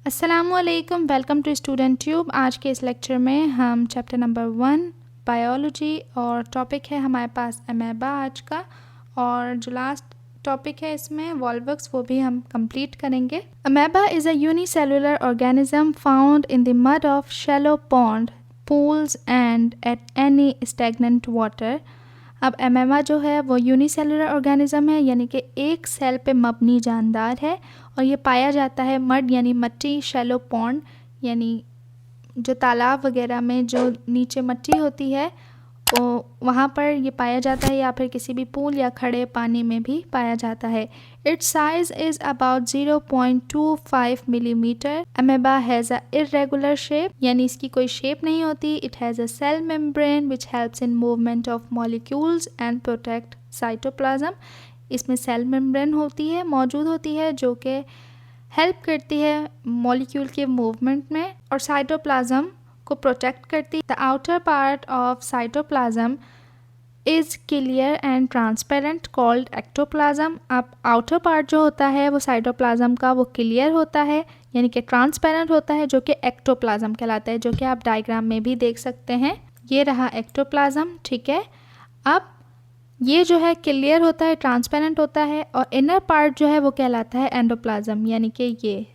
अस्सलामुअलैकुम, welcome to student tube. आज के इस लेक्चर में हम चैप्टर नंबर 1 बायोलॉजी और टॉपिक है हमारे पास अमेबा आज का, और जो लास्ट टॉपिक है इसमें वॉल्वक्स, वो भी हम कंप्लीट करेंगे। Amoeba is a unicellular organism found in the mud of shallow pond, pools and at any stagnant water. अब अमेबा जो है वो यूनिसेलुलर ऑर्गेनिज्म है, यानी कि एक सेल पे मबनी जानदार है, और ये पाया जाता है मड यानी मट्टी, शैलो पॉन्ड यानी जो तालाब वगैरह में जो नीचे मट्टी होती है वहाँ पर ये पाया जाता है, या फिर किसी भी पूल या खड़े पानी में भी पाया जाता है। It's size is about 0.25 millimetre. Amoeba has a irregular shape, यानी इसकी कोई शेप नहीं होती। It has a cell membrane which helps in movement of molecules and protect cytoplasm. इसमें सेल मेम्ब्रेन होती है, मौजूद होती है, जो कि हेल्प करती है मॉलिक्यूल के मूवमेंट में और साइटोप्लाज्म को प्रोटेक्ट करती है। The outer part of cytoplasm is clear and transparent called ectoplasm. अब आउटर पार्ट जो होता है वो साइटोप्लाज्म का वो क्लियर होता है, यानी कि ट्रांसपेरेंट होता है, जो कि एक्टोप्लाज्म कहलाता है, जो कि आप डायग्राम में भी देख सकते हैं। ये रहा एक्टोप्लाज्म, ठीक है। अब ये जो है क्लियर होता है, ट्रांसपेरेंट होता है, और इनर पार्ट जो है वो कहलाता है एंडोप्लाज्म, यानी कि ये,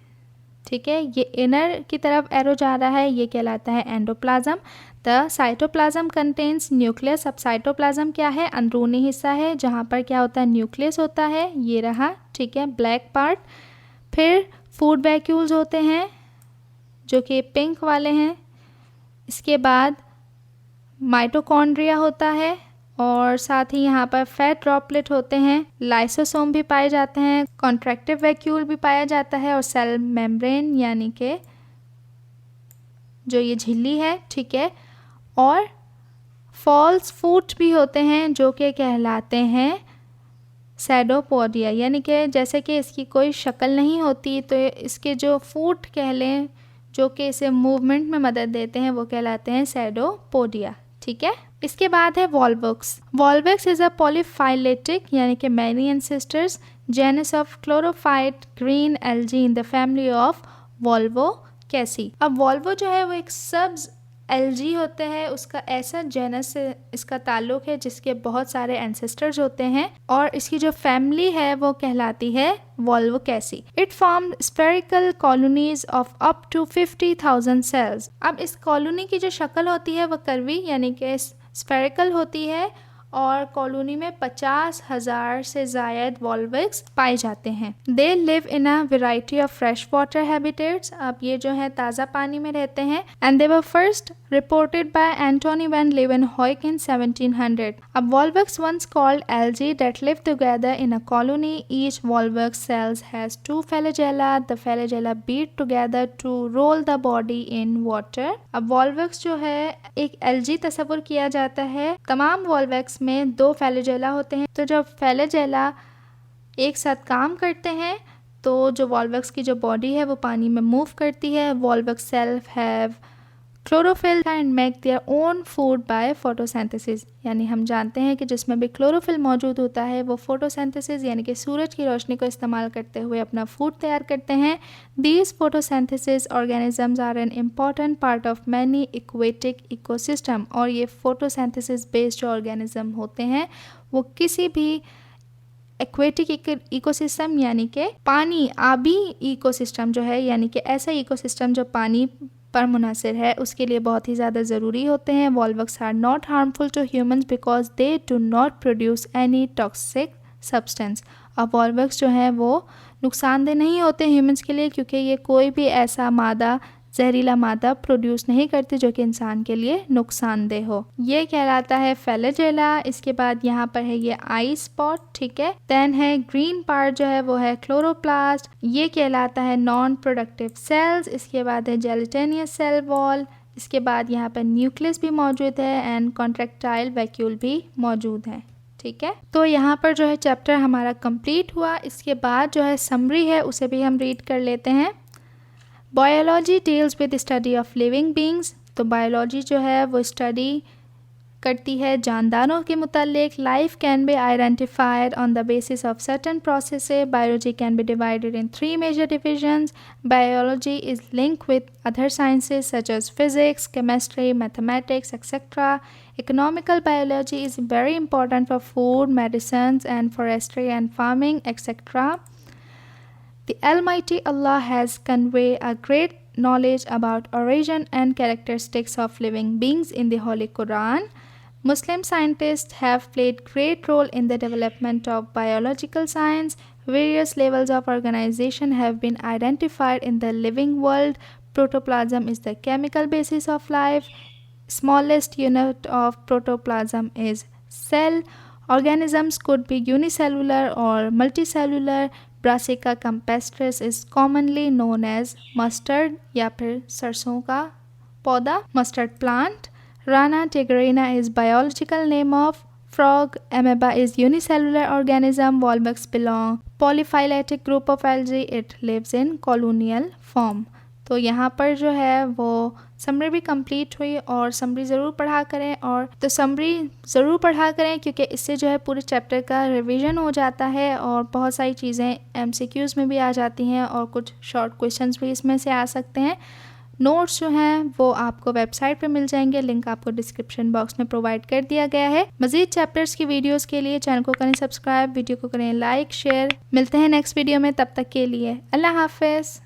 ठीक है, ये इनर की तरफ एरो जा रहा है, ये कहलाता है endoplasm. The cytoplasm contains nucleus. अब साइटोप्लाज्म क्या है? अंदरूनी हिस्सा है जहाँ पर क्या होता है, न्यूक्लियस होता है, ये रहा, ठीक है, ब्लैक पार्ट। फिर फूड वैक्यूल्स होते हैं जो कि पिंक वाले हैं। इसके बाद माइटोकॉन्ड्रिया होता है, और साथ ही यहाँ पर फैट ड्रॉपलेट होते हैं, लाइसोसोम भी पाए जाते हैं, कॉन्ट्रैक्टिव वैक्यूल भी पाया जाता है, और सेल मेम्ब्रेन यानी कि जो ये झिल्ली है, ठीक है, और फॉल्स फूट भी होते हैं जो कि कहलाते हैं सैडोपोडिया, यानी कि जैसे कि इसकी कोई शक्ल नहीं होती, तो इसके जो फूट कह लें जो कि इसे मूवमेंट में मदद देते हैं वो कहलाते हैं सैडोपोडिया, ठीक है। इसके बाद है वॉल्वक्स। वॉल्वक्स इज़ अ पॉलीफाइलेटिक यानी कि many ancestors genus of chlorophyte green algae in the family of Volvocaceae. अब वॉल्वो जो है वो एक सब्ज एल्गी होते हैं, उसका ऐसा जेनस से इसका ताल्लुक है जिसके बहुत सारे एंसेस्टर्स होते हैं, और इसकी जो फैमिली है वो कहलाती है Volvocaceae. It form spherical colonies of up to 50,000 cells. अब इस कॉलोनी की जो शक्ल होती है वो कर्वी यानी कि स्फेरिकल होती है, और कॉलोनी में 50,000 से ज़ायद वॉल्वक्स पाए जाते हैं। They live in a variety of fresh water habitats. अब ये जो है ताज़ा पानी में रहते हैं। And they were first reported by Antonie van Leeuwenhoek in 1700। अब Volvox once called algae that live together in a colony. Each Volvox cells has 2 flagella. The flagella beat together to roll the body in water. अब Volvox जो है एक algae तस्वुर किया जाता है। तमाम वॉल्वक्स में 2 फ्लैजेला होते हैं, तो जब फ्लैजेला एक साथ काम करते हैं तो जो वॉल्वक्स की जो बॉडी है वो पानी में मूव करती है। Volvox self have chlorophyll and make their own food by photosynthesis, यानी हम जानते हैं कि जिसमें भी क्लोरोफिल मौजूद होता है वो फोटोसिंथेसिस यानी कि सूरज की रोशनी को इस्तेमाल करते हुए अपना फूड तैयार करते हैं। These photosynthesis organisms are an important part of many aquatic ecosystem. और ये फोटोसिंथेसिस बेस्ड जो ऑर्गेनिज्म होते हैं वो किसी भी एक्वेटिक इकोसिस्टम यानी कि पानी आबी इकोसिस्टम जो है, यानी कि ऐसा इकोसिस्टम जो पानी पर मुनासिर है, उसके लिए बहुत ही ज़्यादा ज़रूरी होते हैं। Volvox are not harmful to humans because they do not produce any toxic substance. अब वॉल्वक्स जो हैं वो नुकसानदेह नहीं होते ह्यूमंस के लिए, क्योंकि ये कोई भी ऐसा मादा, जहरीला मादा प्रोड्यूस नहीं करते जो कि इंसान के लिए नुकसानदेह हो। ये कहलाता है फ्लैजेला। इसके बाद यहाँ पर है ये आई स्पॉट, ठीक है। देन है ग्रीन पार्ट जो है वो है क्लोरोप्लास्ट, ये कहलाता है नॉन प्रोडक्टिव सेल्स। इसके बाद है जेलेटिनियस सेल वॉल। इसके बाद यहाँ पर न्यूक्लियस भी मौजूद है एंड कॉन्ट्रैक्टाइल वैक्यूल भी मौजूद है, ठीक है। तो यहाँ पर जो है चैप्टर हमारा कंप्लीट हुआ। इसके बाद जो है समरी है उसे भी हम रीड कर लेते हैं। Biology deals with study of living beings. तो बायोलॉजी जो है वो स्टडी करती है। जानदारों के मुतालिक life can be identified on the basis of certain processes. Biology can be divided in 3 major divisions. Biology is linked with other sciences such as physics, chemistry, mathematics etcetera. Economical biology is very important for food, medicines, and forestry and farming, etc. The Almighty Allah has conveyed a great knowledge about origin and characteristics of living beings in the Holy Quran. Muslim scientists have played great role in the development of biological science. Various levels of organization have been identified in the living world. Protoplasm is the chemical basis of life. Smallest unit of protoplasm is cell. Organisms could be unicellular or multicellular. Brassica campestris is commonly known as mustard या फिर सरसों का पौधा mustard plant. Rana tigrina is biological name of frog. Amoeba is unicellular organism. Volvox belong polyphyletic group of algae. It lives in colonial form. तो यहाँ पर जो है वो समरी भी कंप्लीट हुई और समरी ज़रूर पढ़ा करें और तो समरी ज़रूर पढ़ा करें क्योंकि इससे जो है पूरे चैप्टर का रिवीजन हो जाता है और बहुत सारी चीज़ें एमसीक्यूज़ में भी आ जाती हैं और कुछ शॉर्ट क्वेश्चंस भी इसमें से आ सकते हैं. नोट्स जो हैं वो आपको वेबसाइट पे मिल जाएंगे, लिंक आपको डिस्क्रिप्शन बॉक्स में प्रोवाइड कर दिया गया है. मज़ीद चैप्टर्स की वीडियोस के लिए चैनल को करें सब्सक्राइब, वीडियो को करें लाइक शेयर. मिलते हैं नेक्स्ट वीडियो में, तब तक के लिए अल्लाह हाफ़िज़.